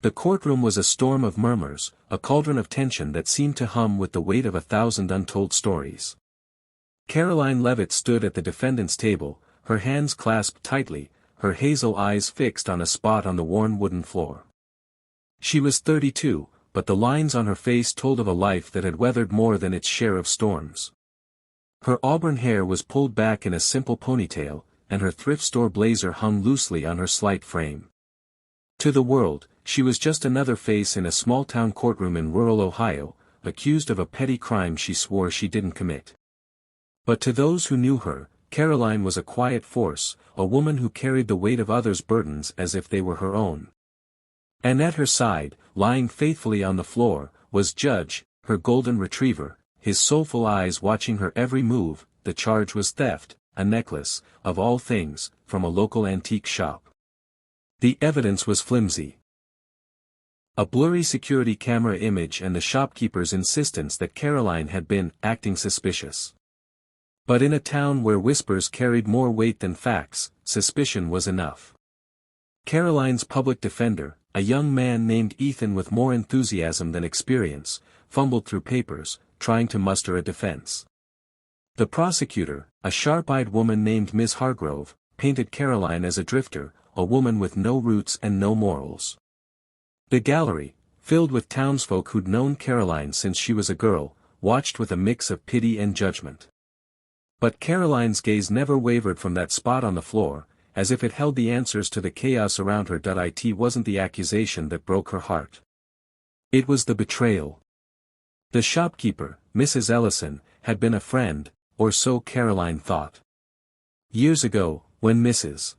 The courtroom was a storm of murmurs, a cauldron of tension that seemed to hum with the weight of 1,000 untold stories. Caroline Leavitt stood at the defendant's table, her hands clasped tightly, her hazel eyes fixed on a spot on the worn wooden floor. She was 32, but the lines on her face told of a life that had weathered more than its share of storms. Her auburn hair was pulled back in a simple ponytail, and her thrift store blazer hung loosely on her slight frame. To the world, she was just another face in a small-town courtroom in rural Ohio, accused of a petty crime she swore she didn't commit. But to those who knew her, Caroline was a quiet force, a woman who carried the weight of others' burdens as if they were her own. And at her side, lying faithfully on the floor, was Judge, her golden retriever, his soulful eyes watching her every move. The charge was theft, a necklace, of all things, from a local antique shop. The evidence was flimsy. A blurry security camera image and the shopkeeper's insistence that Caroline had been acting suspicious. But in a town where whispers carried more weight than facts, suspicion was enough. Caroline's public defender, a young man named Ethan with more enthusiasm than experience, fumbled through papers, trying to muster a defense. The prosecutor, a sharp-eyed woman named Miss Hargrove, painted Caroline as a drifter, a woman with no roots and no morals. The gallery, filled with townsfolk who'd known Caroline since she was a girl, watched with a mix of pity and judgment. But Caroline's gaze never wavered from that spot on the floor, as if it held the answers to the chaos around her. It wasn't the accusation that broke her heart. It was the betrayal. The shopkeeper, Mrs. Ellison, had been a friend, or so Caroline thought. Years ago, when Mrs.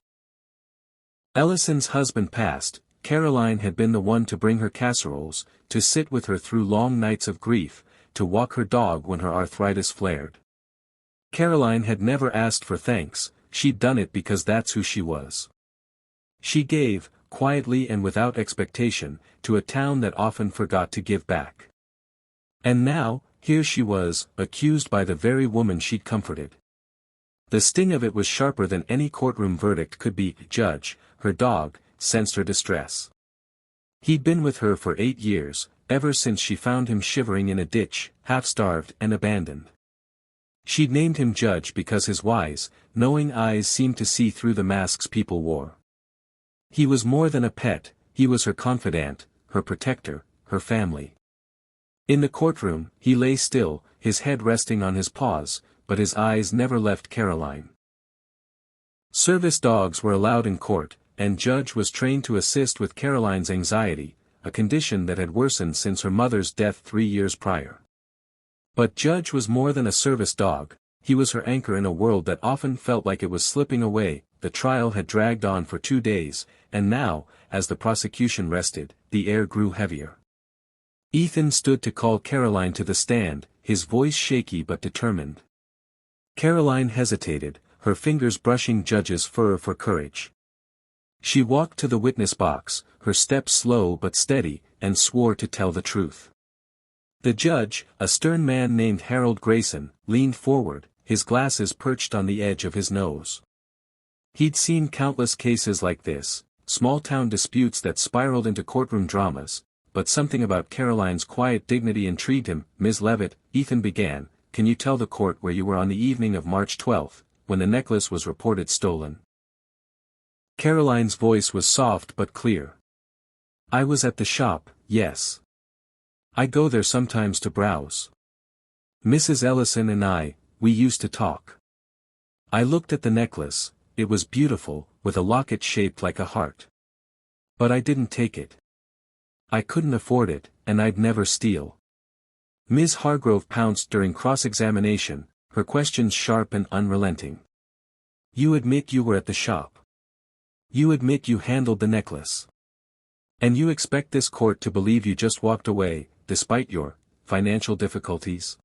Ellison's husband passed, Caroline had been the one to bring her casseroles, to sit with her through long nights of grief, to walk her dog when her arthritis flared. Caroline had never asked for thanks, she'd done it because that's who she was. She gave, quietly and without expectation, to a town that often forgot to give back. And now, here she was, accused by the very woman she'd comforted. The sting of it was sharper than any courtroom verdict could be. Judge, her dog, sensed her distress. He'd been with her for 8 years, ever since she found him shivering in a ditch, half-starved and abandoned. She'd named him Judge because his wise, knowing eyes seemed to see through the masks people wore. He was more than a pet, he was her confidant, her protector, her family. In the courtroom, he lay still, his head resting on his paws, but his eyes never left Caroline. Service dogs were allowed in court, and Judge was trained to assist with Caroline's anxiety, a condition that had worsened since her mother's death 3 years prior. But Judge was more than a service dog, he was her anchor in a world that often felt like it was slipping away. The trial had dragged on for 2 days, and now, as the prosecution rested, the air grew heavier. Ethan stood to call Caroline to the stand, his voice shaky but determined. Caroline hesitated, her fingers brushing Judge's fur for courage. She walked to the witness box, her steps slow but steady, and swore to tell the truth. The judge, a stern man named Harold Grayson, leaned forward, his glasses perched on the edge of his nose. He'd seen countless cases like this, small-town disputes that spiraled into courtroom dramas, but something about Caroline's quiet dignity intrigued him. Ms. Leavitt, Ethan began, can you tell the court where you were on the evening of March 12, when the necklace was reported stolen? Caroline's voice was soft but clear. I was at the shop, yes. I go there sometimes to browse. Mrs. Ellison and we used to talk. I looked at the necklace, it was beautiful, with a locket shaped like a heart. But I didn't take it. I couldn't afford it, and I'd never steal. Ms. Hargrove pounced during cross-examination, her questions sharp and unrelenting. You admit you were at the shop. You admit you handled the necklace. And you expect this court to believe you just walked away, despite your financial difficulties?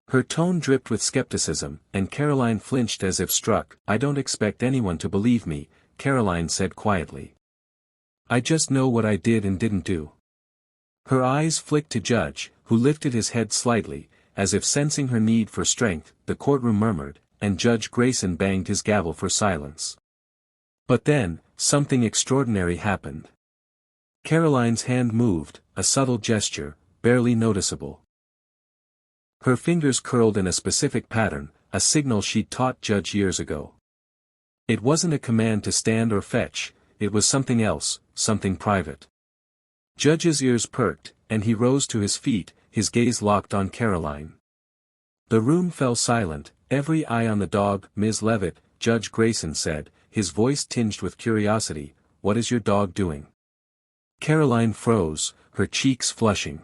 Her tone dripped with skepticism, and Caroline flinched as if struck. I don't expect anyone to believe me, Caroline said quietly. I just know what I did and didn't do. Her eyes flicked to Judge, who lifted his head slightly, as if sensing her need for strength. The courtroom murmured, and Judge Grayson banged his gavel for silence. But then, something extraordinary happened. Caroline's hand moved, a subtle gesture, barely noticeable. Her fingers curled in a specific pattern, a signal she'd taught Judge years ago. It wasn't a command to stand or fetch, it was something else, something private. Judge's ears perked, and he rose to his feet, his gaze locked on Caroline. The room fell silent, every eye on the dog. "Ms. Levitt," Judge Grayson said, his voice tinged with curiosity, "what is your dog doing?" Caroline froze, her cheeks flushing.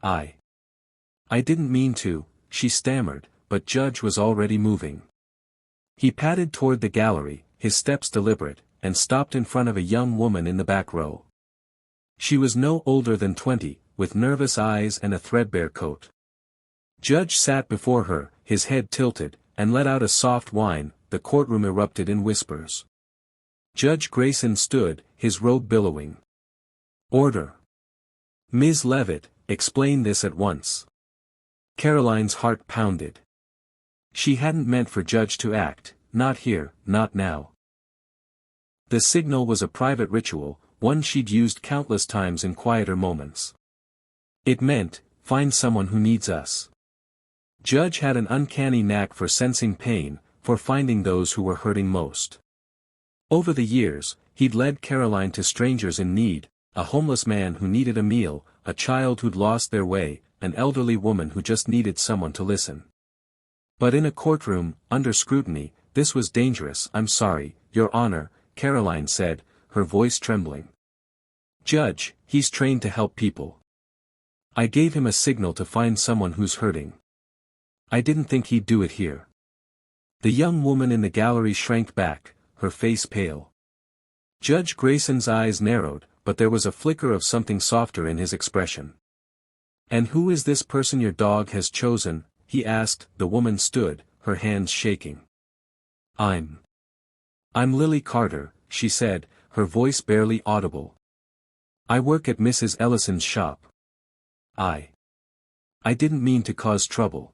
I didn't mean to," she stammered, but Judge was already moving. He padded toward the gallery, his steps deliberate, and stopped in front of a young woman in the back row. She was no older than 20, with nervous eyes and a threadbare coat. Judge sat before her, his head tilted, and let out a soft whine. The courtroom erupted in whispers. Judge Grayson stood, his robe billowing. "Order. Ms. Levitt, explain this at once." Caroline's heart pounded. She hadn't meant for Judge to act, not here, not now. The signal was a private ritual, one she'd used countless times in quieter moments. It meant, "Find someone who needs us." Judge had an uncanny knack for sensing pain, for finding those who were hurting most. Over the years, he'd led Caroline to strangers in need, a homeless man who needed a meal, a child who'd lost their way, an elderly woman who just needed someone to listen. But in a courtroom, under scrutiny, this was dangerous. "I'm sorry, Your Honor," Caroline said, her voice trembling. "Judge, he's trained to help people. I gave him a signal to find someone who's hurting. I didn't think he'd do it here." The young woman in the gallery shrank back, her face pale. Judge Grayson's eyes narrowed, but there was a flicker of something softer in his expression. "And who is this person your dog has chosen?" he asked. The woman stood, her hands shaking. I'm Lily Carter," she said, her voice barely audible. "I work at Mrs. Ellison's shop. I didn't mean to cause trouble."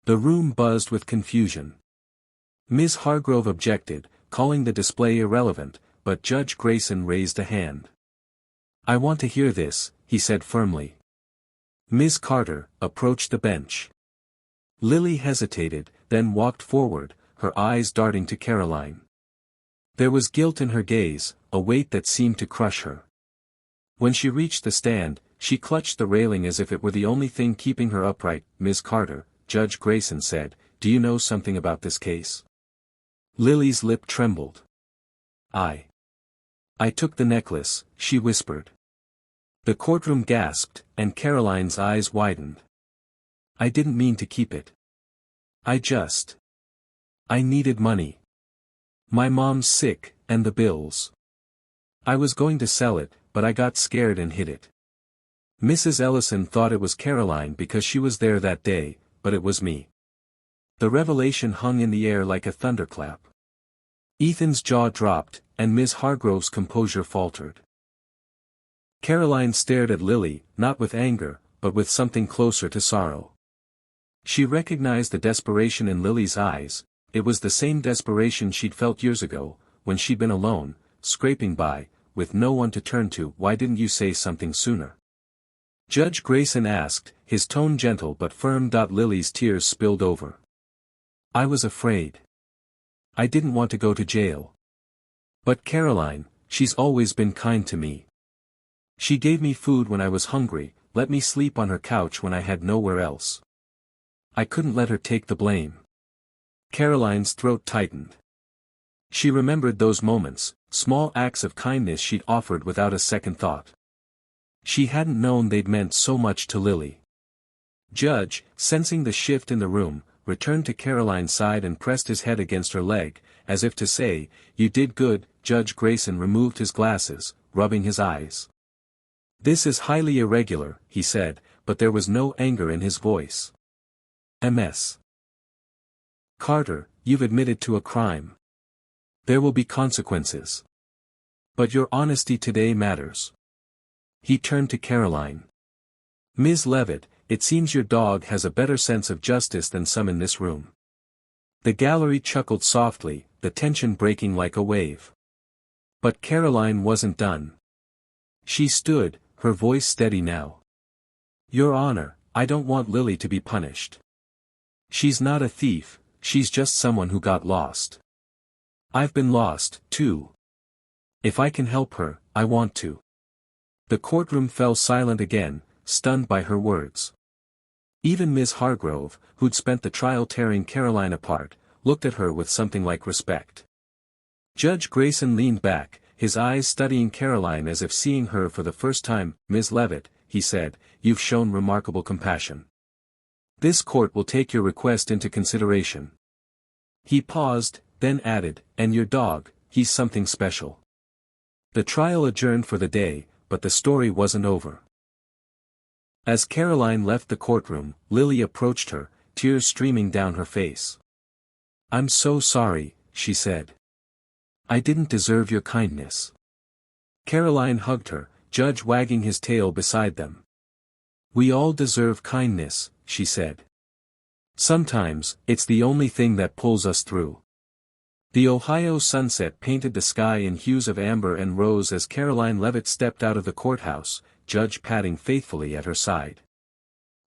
The room buzzed with confusion. Ms. Hargrove objected, calling the display irrelevant, but Judge Grayson raised a hand. "I want to hear this," he said firmly. Ms. Carter approached the bench. Lily hesitated, then walked forward, her eyes darting to Caroline. There was guilt in her gaze, a weight that seemed to crush her. When she reached the stand, she clutched the railing as if it were the only thing keeping her upright. "Ms. Carter," Judge Grayson said, "do you know something about this case?" Lily's lip trembled. I took the necklace," she whispered. The courtroom gasped, and Caroline's eyes widened. "I didn't mean to keep it. I needed money. My mom's sick, and the bills. I was going to sell it, but I got scared and hid it. Mrs. Ellison thought it was Caroline because she was there that day, but it was me." The revelation hung in the air like a thunderclap. Ethan's jaw dropped, and Ms. Hargrove's composure faltered. Caroline stared at Lily, not with anger, but with something closer to sorrow. She recognized the desperation in Lily's eyes. It was the same desperation she'd felt years ago, when she'd been alone, scraping by, with no one to turn to. "Why didn't you say something sooner?" Judge Grayson asked, his tone gentle but firm. Lily's tears spilled over. "I was afraid. I didn't want to go to jail. But Caroline, she's always been kind to me. She gave me food when I was hungry, let me sleep on her couch when I had nowhere else. I couldn't let her take the blame." Caroline's throat tightened. She remembered those moments, small acts of kindness she'd offered without a second thought. She hadn't known they'd meant so much to Lily. Judge, sensing the shift in the room, returned to Caroline's side and pressed his head against her leg, as if to say, "You did good." Judge Grayson removed his glasses, rubbing his eyes. "This is highly irregular," he said, but there was no anger in his voice. "Ms. Carter, you've admitted to a crime. There will be consequences. But your honesty today matters." He turned to Caroline. "Ms. Levitt, it seems your dog has a better sense of justice than some in this room." The gallery chuckled softly, the tension breaking like a wave. But Caroline wasn't done. She stood, her voice steady now. Your Honor, I don't want Lily to be punished. She's not a thief, she's just someone who got lost. I've been lost, too. If I can help her, I want to. The courtroom fell silent again, stunned by her words. Even Ms. Hargrove, who'd spent the trial tearing Caroline apart, looked at her with something like respect. Judge Grayson leaned back, his eyes studying Caroline as if seeing her for the first time. Ms. Levitt, he said, you've shown remarkable compassion. This court will take your request into consideration. He paused, then added, and your dog, he's something special. The trial adjourned for the day, but the story wasn't over. As Caroline left the courtroom, Lily approached her, tears streaming down her face. I'm so sorry, she said. I didn't deserve your kindness. Caroline hugged her, Judge wagging his tail beside them. We all deserve kindness, she said. Sometimes, it's the only thing that pulls us through. The Ohio sunset painted the sky in hues of amber and rose as Caroline Levitt stepped out of the courthouse, Judge padding faithfully at her side.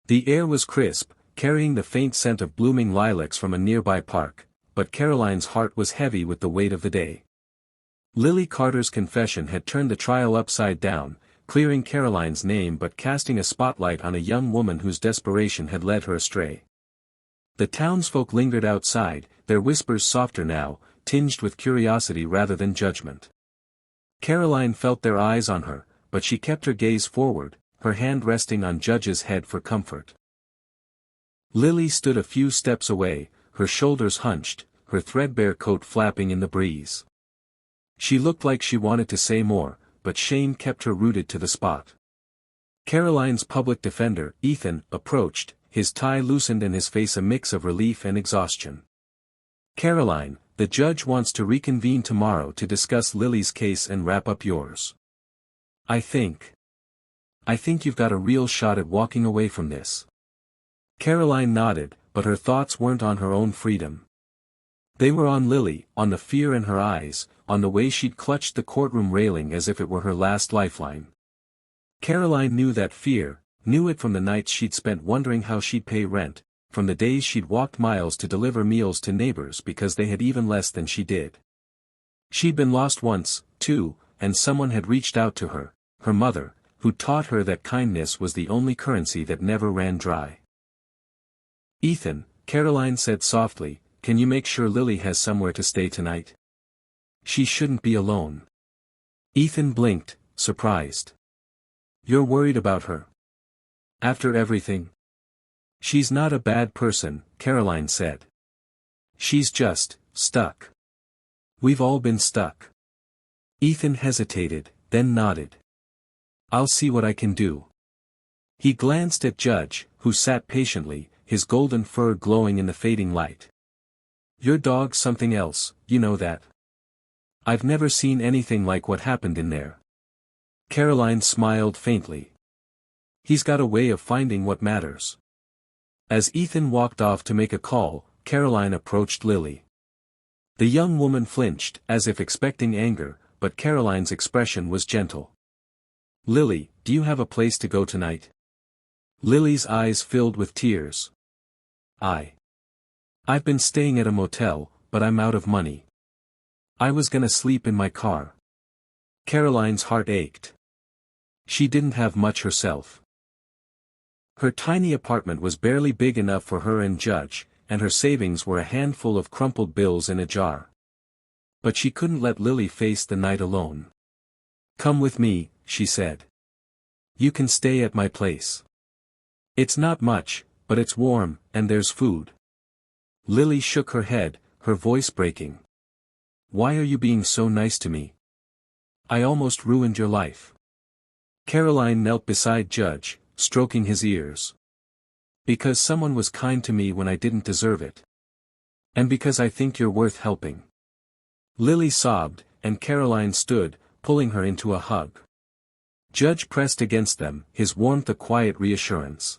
The air was crisp, carrying the faint scent of blooming lilacs from a nearby park, but Caroline's heart was heavy with the weight of the day. Lily Carter's confession had turned the trial upside down, clearing Caroline's name but casting a spotlight on a young woman whose desperation had led her astray. The townsfolk lingered outside, their whispers softer now, tinged with curiosity rather than judgment. Caroline felt their eyes on her, but she kept her gaze forward, her hand resting on Judge's head for comfort. Lily stood a few steps away, her shoulders hunched, her threadbare coat flapping in the breeze. She looked like she wanted to say more, but shame kept her rooted to the spot. Caroline's public defender, Ethan, approached, his tie loosened and his face a mix of relief and exhaustion. Caroline, the judge wants to reconvene tomorrow to discuss Lily's case and wrap up yours. I think you've got a real shot at walking away from this. Caroline nodded, but her thoughts weren't on her own freedom. They were on Lily, on the fear in her eyes, on the way she'd clutched the courtroom railing as if it were her last lifeline. Caroline knew that fear, knew it from the nights she'd spent wondering how she'd pay rent, from the days she'd walked miles to deliver meals to neighbors because they had even less than she did. She'd been lost once, too, and someone had reached out to her, her mother, who taught her that kindness was the only currency that never ran dry. Ethan, Caroline said softly, can you make sure Lily has somewhere to stay tonight? She shouldn't be alone. Ethan blinked, surprised. You're worried about her? After everything? She's not a bad person, Caroline said. She's just stuck. We've all been stuck. Ethan hesitated, then nodded. I'll see what I can do. He glanced at Judge, who sat patiently, his golden fur glowing in the fading light. Your dog's something else, you know that. I've never seen anything like what happened in there. Caroline smiled faintly. He's got a way of finding what matters. As Ethan walked off to make a call, Caroline approached Lily. The young woman flinched, as if expecting anger, but Caroline's expression was gentle. Lily, do you have a place to go tonight? Lily's eyes filled with tears. I've been staying at a motel, but I'm out of money. I was gonna sleep in my car. Caroline's heart ached. She didn't have much herself. Her tiny apartment was barely big enough for her and Judge, and her savings were a handful of crumpled bills in a jar. But she couldn't let Lily face the night alone. Come with me, she said. You can stay at my place. It's not much, but it's warm, and there's food. Lily shook her head, her voice breaking. Why are you being so nice to me? I almost ruined your life. Caroline knelt beside Judge, stroking his ears. Because someone was kind to me when I didn't deserve it. And because I think you're worth helping. Lily sobbed, and Caroline stood, pulling her into a hug. Judge pressed against them, his warmth a quiet reassurance.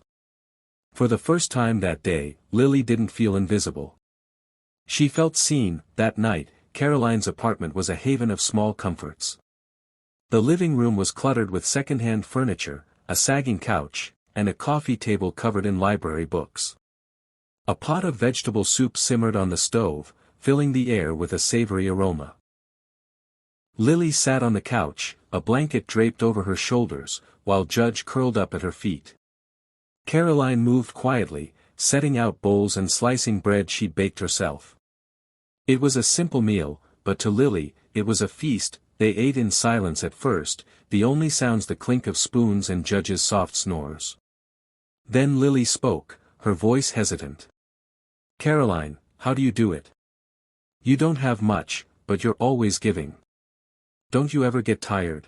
For the first time that day, Lily didn't feel invisible. She felt seen. That night, Caroline's apartment was a haven of small comforts. The living room was cluttered with second-hand furniture, a sagging couch, and a coffee table covered in library books. A pot of vegetable soup simmered on the stove, filling the air with a savory aroma. Lily sat on the couch, a blanket draped over her shoulders, while Judge curled up at her feet. Caroline moved quietly, setting out bowls and slicing bread she'd baked herself. It was a simple meal, but to Lily, it was a feast. They ate in silence at first, the only sounds the clink of spoons and Judge's soft snores. Then Lily spoke, her voice hesitant. "Caroline, how do you do it? You don't have much, but you're always giving. Don't you ever get tired?"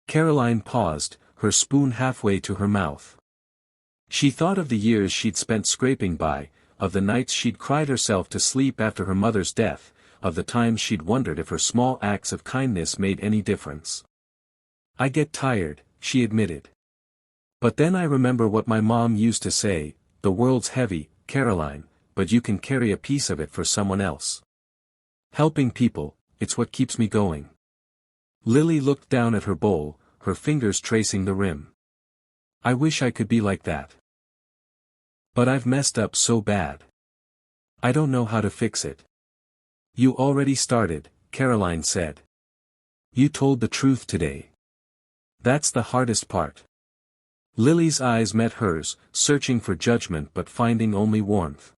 Caroline paused, her spoon halfway to her mouth. She thought of the years she'd spent scraping by, of the nights she'd cried herself to sleep after her mother's death, of the times she'd wondered if her small acts of kindness made any difference. "I get tired," she admitted. "But then I remember what my mom used to say, the world's heavy, Caroline, but you can carry a piece of it for someone else. Helping people, it's what keeps me going." Lily looked down at her bowl, her fingers tracing the rim. "I wish I could be like that. But I've messed up so bad. I don't know how to fix it." "You already started," Caroline said. "You told the truth today. That's the hardest part." Lily's eyes met hers, searching for judgment but finding only warmth.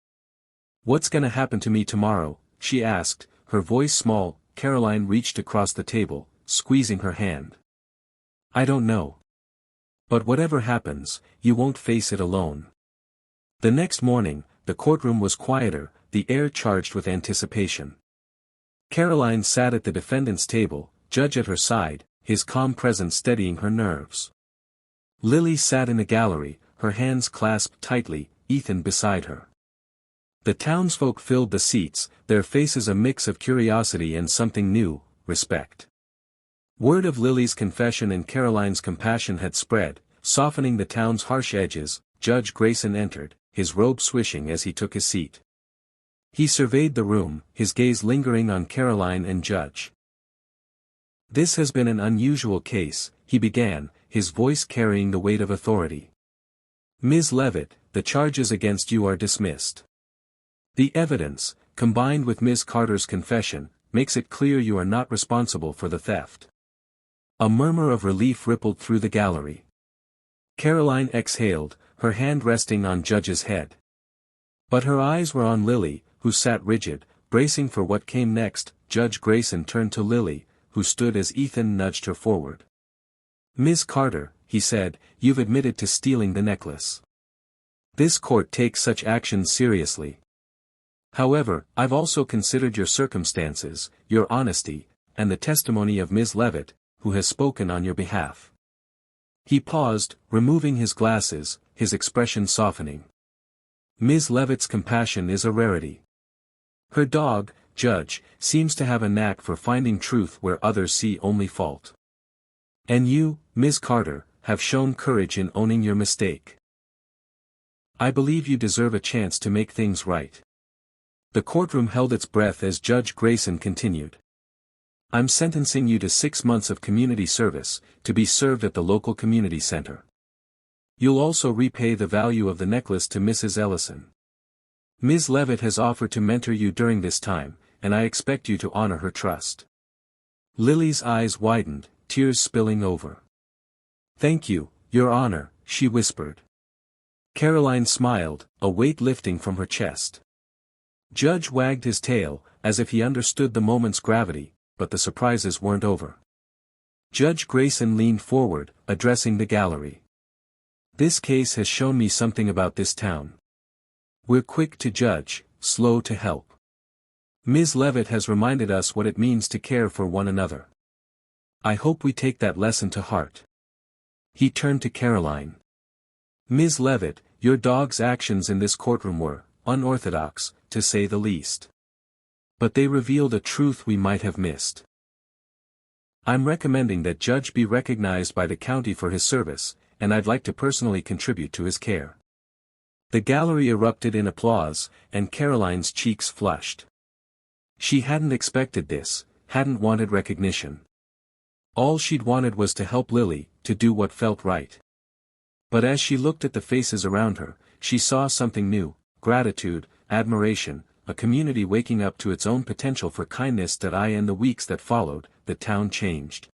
"What's gonna happen to me tomorrow?" she asked, her voice small. Caroline reached across the table, squeezing her hand. "I don't know. But whatever happens, you won't face it alone." The next morning, the courtroom was quieter, the air charged with anticipation. Caroline sat at the defendant's table, Judge at her side, his calm presence steadying her nerves. Lily sat in the gallery, her hands clasped tightly, Ethan beside her. The townsfolk filled the seats, their faces a mix of curiosity and something new, respect. Word of Lily's confession and Caroline's compassion had spread, softening the town's harsh edges. Judge Grayson entered, his robe swishing as he took his seat. He surveyed the room, his gaze lingering on Caroline and Judge. "This has been an unusual case," he began, his voice carrying the weight of authority. "Ms. Levitt, the charges against you are dismissed. The evidence, combined with Ms. Carter's confession, makes it clear you are not responsible for the theft." A murmur of relief rippled through the gallery. Caroline exhaled, her hand resting on Judge's head. But her eyes were on Lily, who sat rigid, bracing for what came next. Judge Grayson turned to Lily, who stood as Ethan nudged her forward. "Ms. Carter," he said, "you've admitted to stealing the necklace. This court takes such actions seriously. However, I've also considered your circumstances, your honesty, and the testimony of Ms. Levitt, who has spoken on your behalf." He paused, removing his glasses, his expression softening. "Ms. Levitt's compassion is a rarity. Her dog, Judge, seems to have a knack for finding truth where others see only fault. And you, Ms. Carter, have shown courage in owning your mistake. I believe you deserve a chance to make things right." The courtroom held its breath as Judge Grayson continued. "I'm sentencing you to 6 months of community service, to be served at the local community center. You'll also repay the value of the necklace to Mrs. Ellison. Ms. Levitt has offered to mentor you during this time, and I expect you to honor her trust." Lily's eyes widened, tears spilling over. "Thank you, Your Honor," she whispered. Caroline smiled, a weight lifting from her chest. Judge wagged his tail, as if he understood the moment's gravity, but the surprises weren't over. Judge Grayson leaned forward, addressing the gallery. "This case has shown me something about this town. We're quick to judge, slow to help. Ms. Levitt has reminded us what it means to care for one another. I hope we take that lesson to heart." He turned to Caroline. "Ms. Levitt, your dog's actions in this courtroom were unorthodox, to say the least. But they revealed a truth we might have missed. I'm recommending that Judge be recognized by the county for his service, and I'd like to personally contribute to his care." The gallery erupted in applause, and Caroline's cheeks flushed. She hadn't expected this, hadn't wanted recognition. All she'd wanted was to help Lily, to do what felt right. But as she looked at the faces around her, she saw something new: gratitude, admiration, a community waking up to its own potential for kindness. In the weeks that followed, the town changed.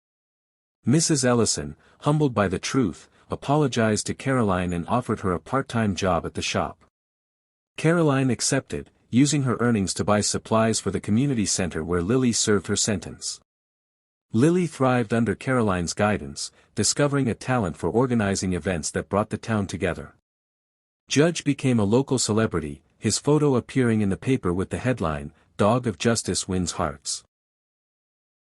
Mrs. Ellison, humbled by the truth, apologized to Caroline and offered her a part-time job at the shop. Caroline accepted, using her earnings to buy supplies for the community center where Lily served her sentence. Lily thrived under Caroline's guidance, discovering a talent for organizing events that brought the town together. Judge became a local celebrity, his photo appearing in the paper with the headline, "Dog of Justice Wins Hearts."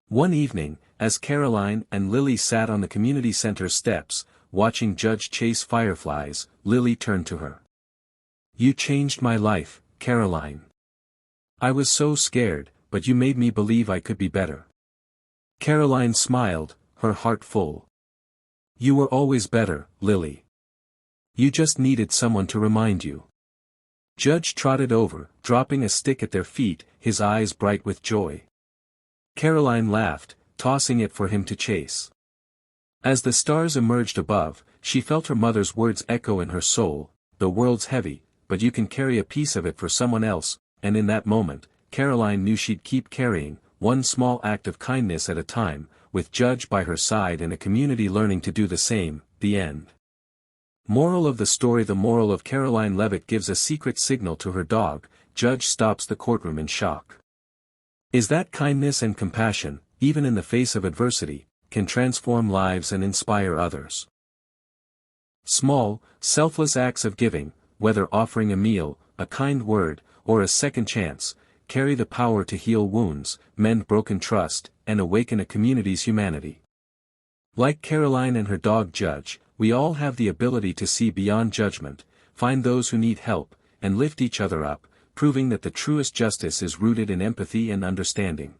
One evening, as Caroline and Lily sat on the community center steps, watching Judge chase fireflies, Lily turned to her. "You changed my life, Caroline. I was so scared, but you made me believe I could be better." Caroline smiled, her heart full. "You were always better, Lily. You just needed someone to remind you." Judge trotted over, dropping a stick at their feet, his eyes bright with joy. Caroline laughed, tossing it for him to chase. As the stars emerged above, she felt her mother's words echo in her soul: "The world's heavy, but you can carry a piece of it for someone else." And in that moment, Caroline knew she'd keep carrying, one small act of kindness at a time, with Judge by her side and a community learning to do the same. The end. Moral of the story: the moral of Caroline Levitt gives a secret signal to her dog. Judge stops the courtroom in shock. Is that kindness and compassion, even in the face of adversity, can transform lives and inspire others. Small, selfless acts of giving, whether offering a meal, a kind word, or a second chance, carry the power to heal wounds, mend broken trust, and awaken a community's humanity. Like Caroline and her dog Judge, we all have the ability to see beyond judgment, find those who need help, and lift each other up, proving that the truest justice is rooted in empathy and understanding.